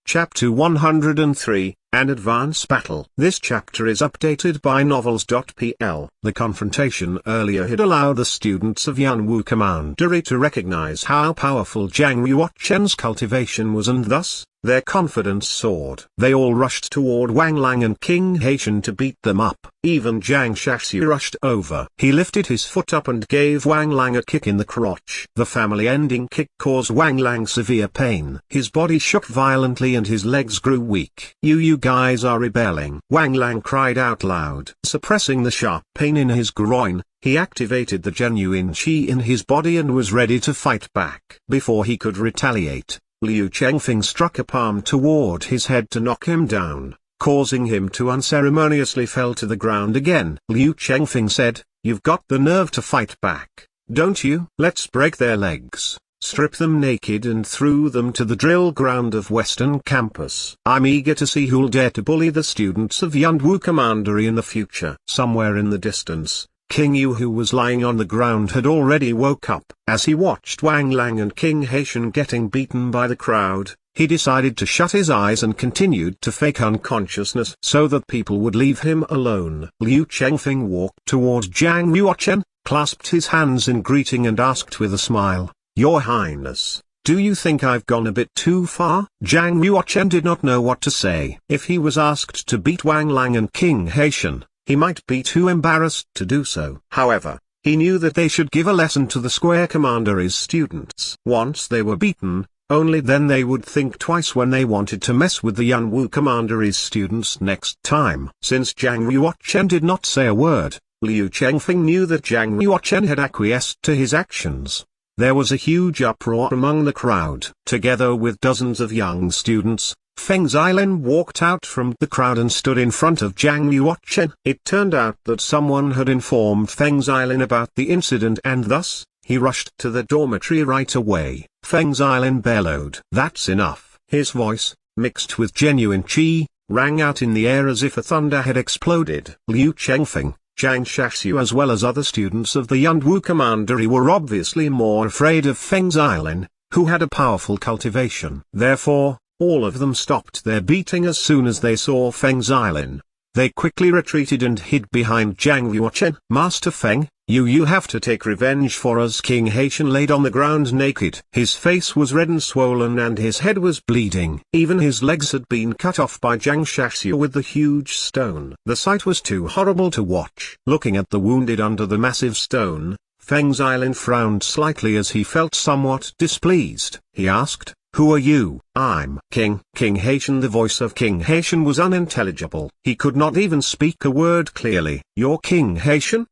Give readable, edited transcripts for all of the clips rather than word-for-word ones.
Chapter 103, An Advance Battle. This chapter is updated by Novels.pl. The confrontation earlier had allowed the students of Yanwu Commandery to recognize how powerful Zhang Yuoquan's cultivation was, and thus, their confidence soared. They all rushed toward Wang Lang and King Haitian to beat them up. Even Zhang Shaxu rushed over. He lifted his foot up and gave Wang Lang a kick in the crotch. The family-ending kick caused Wang Lang severe pain. His body shook violently and his legs grew weak. You guys are rebelling," Wang Lang cried out loud. Suppressing the sharp pain in his groin, he activated the genuine qi in his body and was ready to fight back. Before he could retaliate, Liu Chengfeng struck a palm toward his head to knock him down, causing him to unceremoniously fell to the ground again. Liu Chengfeng said, "You've got the nerve to fight back, don't you? Let's break their legs, strip them naked and threw them to the drill ground of Western Campus. I'm eager to see who'll dare to bully the students of Yanwu Commandery in the future." Somewhere in the distance, King Yu, who was lying on the ground, had already woke up. As he watched Wang Lang and King Haitian getting beaten by the crowd, he decided to shut his eyes and continued to fake unconsciousness so that people would leave him alone. Liu Chengfeng walked toward Zhang Yuoquan, clasped his hands in greeting and asked with a smile, "Your Highness, do you think I've gone a bit too far?" Zhang Yuoquan did not know what to say. If he was asked to beat Wang Lang and King Haitian, he might be too embarrassed to do so. However, he knew that they should give a lesson to the Square Commandery's students. Once they were beaten, only then they would think twice when they wanted to mess with the Yanwu Commandery's students next time. Since Zhang Yuoquan did not say a word, Liu Chengfeng knew that Zhang Yuoquan had acquiesced to his actions. There was a huge uproar among the crowd. Together with dozens of young students, Feng Xilen walked out from the crowd and stood in front of Zhang Yuoquan. It turned out that someone had informed Feng Xilen about the incident, and thus, he rushed to the dormitory right away. Feng Xilen bellowed, "That's enough!" His voice, mixed with genuine qi, rang out in the air as if a thunder had exploded. Liu Chengfeng, Zhang Shaxu as well as other students of the Yanwu Commandery were obviously more afraid of Feng Xilen, who had a powerful cultivation. Therefore, all of them stopped their beating as soon as they saw Feng Xilen. They quickly retreated and hid behind Zhang Yuoquan. "Master Feng, you have to take revenge for us." King Haitian laid on the ground naked. His face was red and swollen and his head was bleeding. Even his legs had been cut off by Zhang Shaxu with the huge stone. The sight was too horrible to watch. Looking at the wounded under the massive stone, Feng Xilen frowned slightly as he felt somewhat displeased. He asked, "Who are you?" "I'm King Haitian." The voice of King Haitian was unintelligible. He could not even speak a word clearly. "You're King Haitian?"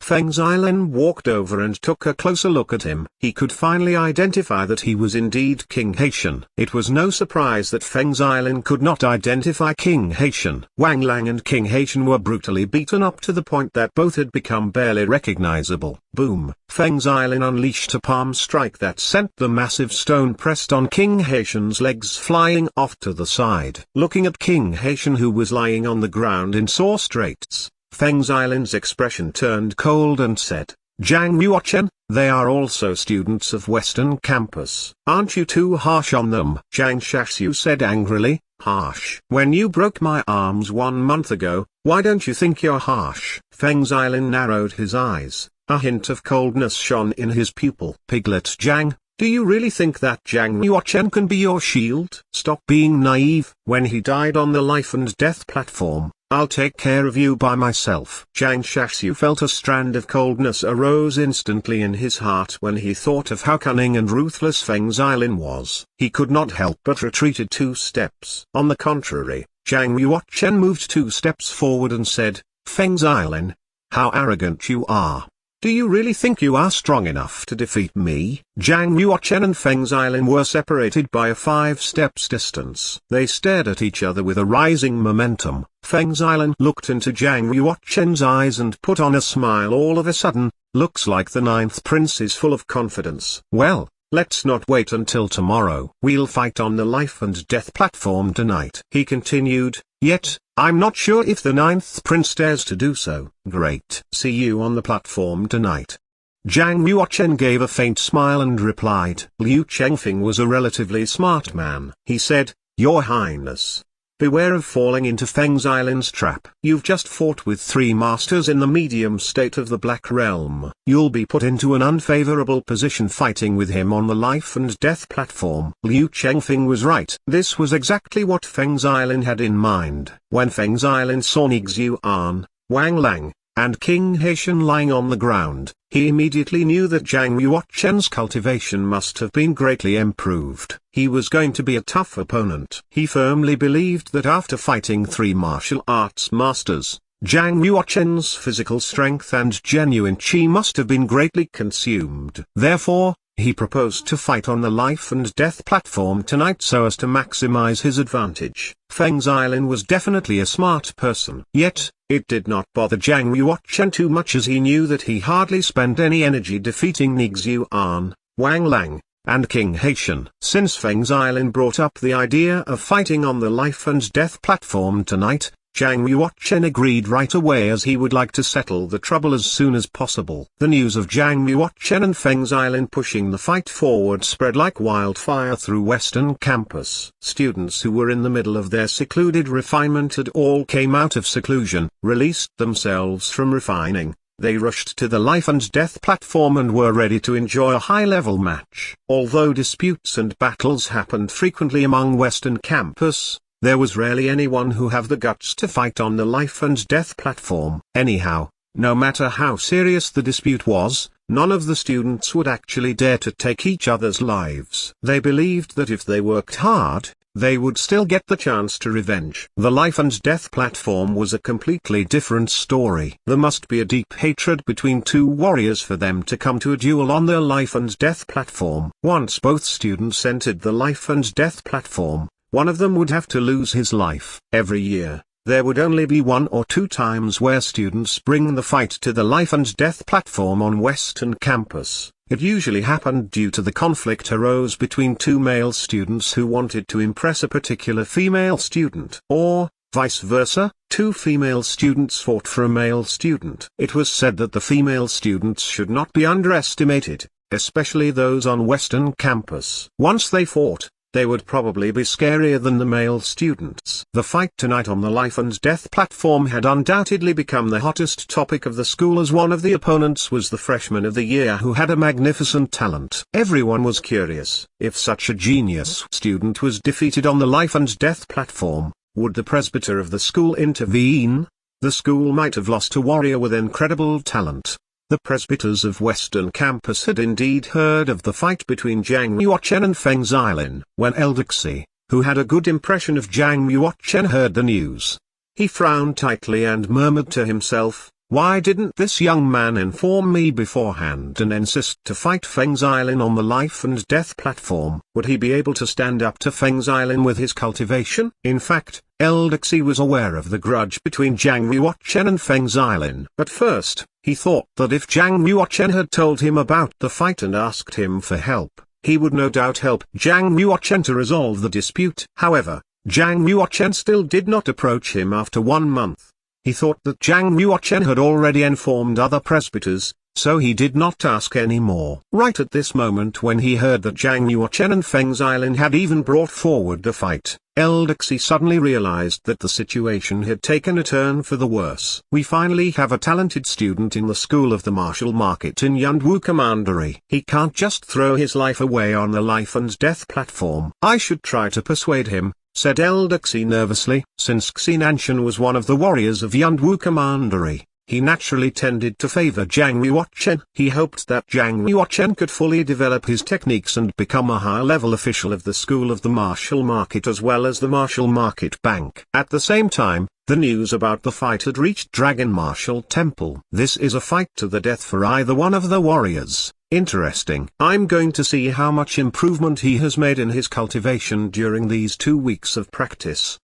Feng Xilen walked over and took a closer look at him. He could finally identify that he was indeed King Haitian. It was no surprise that Feng Xilen could not identify King Haitian. Wang Lang and King Haitian were brutally beaten up to the point that both had become barely recognizable. Boom! Feng Xilen unleashed a palm strike that sent the massive stone pressed on King Haitian's legs flying off to the side. Looking at King Haitian, who was lying on the ground in sore straits, Feng Xilen's expression turned cold and said, "Zhang Yuoquan, they are also students of Western Campus. Aren't you too harsh on them?" Zhang Shaxu said angrily, "Harsh? When you broke my arms 1 month ago, why don't you think you're harsh?" Feng Xilen narrowed his eyes, a hint of coldness shone in his pupil. "Piglet Zhang, do you really think that Zhang Yuoquan can be your shield? Stop being naive. When he died on the life and death platform, I'll take care of you by myself." Zhang Shaxu felt a strand of coldness arose instantly in his heart when he thought of how cunning and ruthless Feng Xilen was. He could not help but retreated 2 steps. On the contrary, Zhang Yuoquan moved 2 steps forward and said, "Feng Xilen, how arrogant you are. Do you really think you are strong enough to defeat me?" Zhang Yuoquan and Feng Xilen were separated by a 5 steps distance. They stared at each other with a rising momentum. Feng Xilen looked into Zhang Yuoquan's eyes and put on a smile all of a sudden. "Looks like the 9th prince is full of confidence. Well, let's not wait until tomorrow. We'll fight on the life and death platform tonight," he continued. "Yet, I'm not sure if the 9th prince dares to do so." "Great. See you on the platform tonight." Zhang Yuoquan gave a faint smile and replied. Liu Chengfeng was a relatively smart man. He said, Your Highness. Beware of falling into Feng Xilin's trap. You've just fought with 3 masters in the medium state of the Black Realm. You'll be put into an unfavorable position fighting with him on the life and death platform. Liu Chengfeng was right. This was exactly what Feng Xilin had in mind. When Feng Xilin saw Nixuan, Wang Lang, and King Haitian lying on the ground, he immediately knew that Zhang Yuochen's cultivation must have been greatly improved. He was going to be a tough opponent. He firmly believed that after fighting 3 martial arts masters, Zhang Yuochen's physical strength and genuine qi must have been greatly consumed. Therefore, he proposed to fight on the life and death platform tonight so as to maximize his advantage. Feng Xilin was definitely a smart person. Yet, it did not bother Zhang Yuochen too much, as he knew that he hardly spent any energy defeating Nixuan, Wang Lang, and King Haitian. Since Feng Xilin brought up the idea of fighting on the life and death platform tonight, Zhang Yuochen agreed right away, as he would like to settle the trouble as soon as possible. The news of Zhang Yuochen and Feng Xilin pushing the fight forward spread like wildfire through Western Campus. Students who were in the middle of their secluded refinement had all came out of seclusion, released themselves from refining. They rushed to the life and death platform and were ready to enjoy a high-level match. Although disputes and battles happened frequently among Western Campus, there was rarely anyone who had the guts to fight on the life and death platform. Anyhow, no matter how serious the dispute was, none of the students would actually dare to take each other's lives. They believed that if they worked hard, they would still get the chance to revenge. The life and death platform was a completely different story. There must be a deep hatred between 2 warriors for them to come to a duel on their life and death platform. Once both students entered the life and death platform, one of them would have to lose his life. Every year, there would only be 1 or 2 times where students bring the fight to the life and death platform on Western Campus. It usually happened due to the conflict arose between 2 male students who wanted to impress a particular female student. Or, vice versa, 2 female students fought for a male student. It was said that the female students should not be underestimated, especially those on Western Campus. Once they fought, they would probably be scarier than the male students. The fight tonight on the life and death platform had undoubtedly become the hottest topic of the school, as one of the opponents was the freshman of the year who had a magnificent talent. Everyone was curious. If such a genius student was defeated on the life and death platform, would the presbyter of the school intervene? The school might have lost a warrior with incredible talent. The presbyters of Western Campus had indeed heard of the fight between Zhang Yuochen and Feng Xilin. When Eldersy, who had a good impression of Zhang Yuochen, heard the news, he frowned tightly and murmured to himself, "Why didn't this young man inform me beforehand and insist to fight Feng Xilin on the life and death platform? Would he be able to stand up to Feng Xilin with his cultivation?" In fact, Eldersy was aware of the grudge between Zhang Yuochen and Feng Xilin. At first, he thought that if Zhang Yuochen had told him about the fight and asked him for help, he would no doubt help Zhang Yuochen to resolve the dispute. However, Zhang Yuochen still did not approach him after 1 month. He thought that Zhang Yuochen had already informed other presbyters, so he did not ask any more. Right at this moment, when he heard that Zhang Yuochen and Feng Xilin had even brought forward the fight, Eldersy suddenly realized that the situation had taken a turn for the worse. "We finally have a talented student in the School of the Martial Market in Yanwu Commandery. He can't just throw his life away on the life and death platform. I should try to persuade him," said Eldersy nervously. Since Xinanshan was one of the warriors of Yanwu Commandery, he naturally tended to favor Zhang Yuochen. He hoped that Zhang Yuochen could fully develop his techniques and become a high-level official of the School of the Martial Market as well as the Martial Market Bank. At the same time, the news about the fight had reached Dragon Martial Temple. "This is a fight to the death for either one of the warriors. Interesting. I'm going to see how much improvement he has made in his cultivation during these 2 weeks of practice."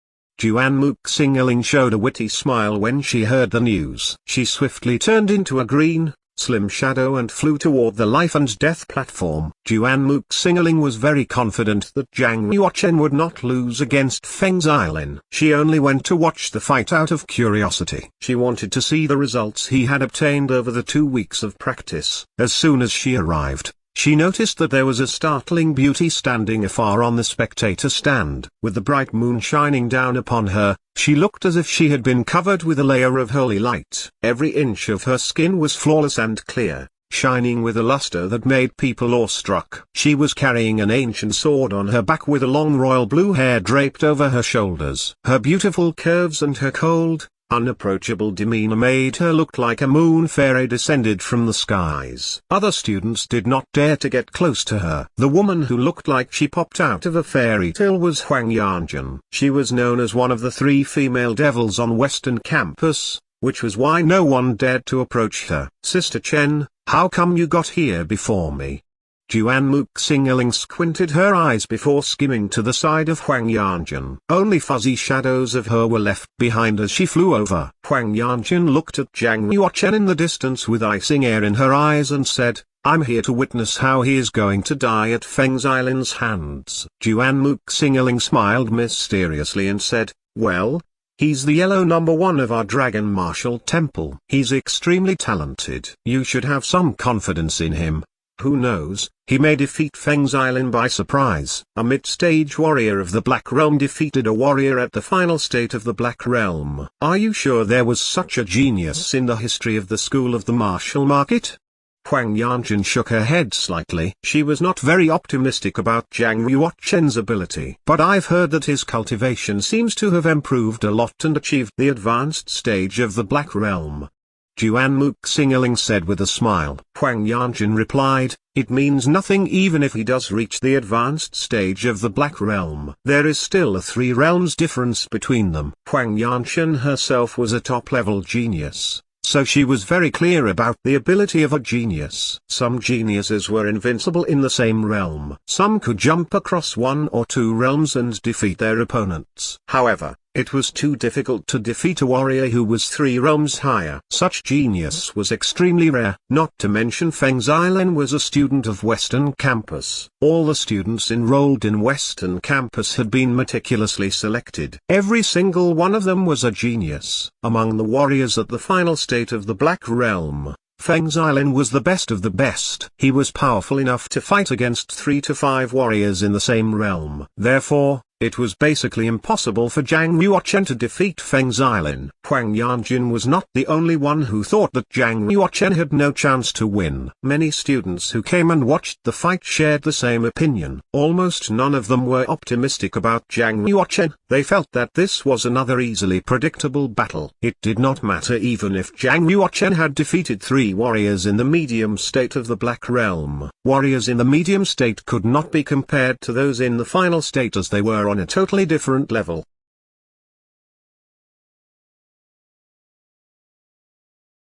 Juan Muxingling showed a witty smile when she heard the news. She swiftly turned into a green, slim shadow and flew toward the life and death platform. Juan Muxingling was very confident that Zhang Yuochen would not lose against Feng Xilin. She only went to watch the fight out of curiosity. She wanted to see the results he had obtained over the 2 weeks of practice. As soon as she arrived, She noticed that there was a startling beauty standing afar on the spectator stand. With the bright moon shining down upon her, she looked as if she had been covered with a layer of holy light. Every inch of her skin was flawless and clear, shining with a luster that made people awestruck. She was carrying an ancient sword on her back with a long royal blue hair draped over her shoulders. Her beautiful curves and her cold, unapproachable demeanor made her look like a moon fairy descended from the skies. Other students did not dare to get close to her. The woman who looked like she popped out of a fairy tale was Huang Yanjun. She was known as one of the 3 female devils on Western Campus, which was why no one dared to approach her. "Sister Chen, how come you got here before me?" Juan Muxingling squinted her eyes before skimming to the side of Huang Yanjun. Only fuzzy shadows of her were left behind as she flew over. Huang Yanjun looked at Zhang Yuochen in the distance with icing air in her eyes and said, "I'm here to witness how he is going to die at Feng Xilin's hands." Juan Muxingling smiled mysteriously and said, "Well, he's the yellow number 1 of our Dragon Martial Temple. He's extremely talented. You should have some confidence in him. Who knows, he may defeat Feng Xilin by surprise." A mid-stage warrior of the Black Realm defeated a warrior at the final state of the Black Realm. "Are you sure there was such a genius in the history of the School of the Martial Market?" Huang Yanjun shook her head slightly. She was not very optimistic about Zhang Yuochen's ability. "But I've heard that his cultivation seems to have improved a lot and achieved the advanced stage of the Black Realm," Juan Muxingling said with a smile. Huang Yanjun replied, "It means nothing even if he does reach the advanced stage of the Black Realm. There is still a 3 realms difference between them." Huang Yanjun herself was a top-level genius, so she was very clear about the ability of a genius. Some geniuses were invincible in the same realm. Some could jump across 1 or 2 realms and defeat their opponents. However, it was too difficult to defeat a warrior who was 3 realms higher. Such genius was extremely rare. Not to mention Feng Xilin was a student of Western Campus. All the students enrolled in Western Campus had been meticulously selected. Every single one of them was a genius. Among the warriors at the final state of the Black Realm, Feng Xilin was the best of the best. He was powerful enough to fight against 3 to 5 warriors in the same realm. Therefore, it was basically impossible for Zhang Yuochen to defeat Feng Xilin. Huang Yanjun was not the only one who thought that Zhang Yuochen had no chance to win. Many students who came and watched the fight shared the same opinion. Almost none of them were optimistic about Zhang Yuochen. They felt that this was another easily predictable battle. It did not matter even if Zhang Yuochen had defeated 3 warriors in the medium state of the Black Realm. Warriors in the medium state could not be compared to those in the final state as they were on a totally different level.